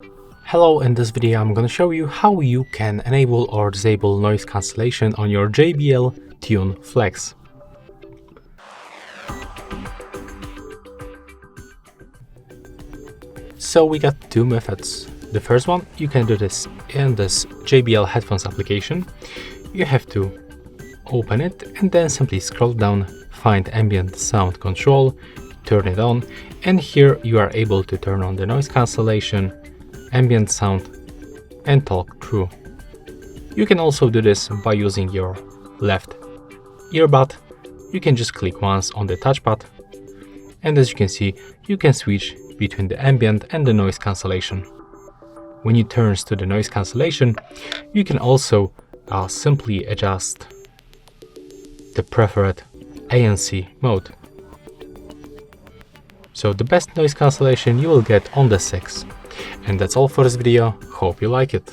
Hello, in this video I'm gonna show you how you can enable or disable noise cancellation on your JBL Tune Flex. So we got two methods. The first one, you can do this in this JBL headphones application. You have to open it and then simply scroll down, find ambient sound control, turn it on, and here you are able to turn on the noise cancellation, ambient sound, and talk through. You can also do this by using your left earbud. You can just click once on the touchpad, and as you can see, you can switch between the ambient and the noise cancellation. When you turn to the noise cancellation, you can also simply adjust the preferred ANC mode. So the best noise cancellation you will get on the 6. And that's all for this video. Hope you like it.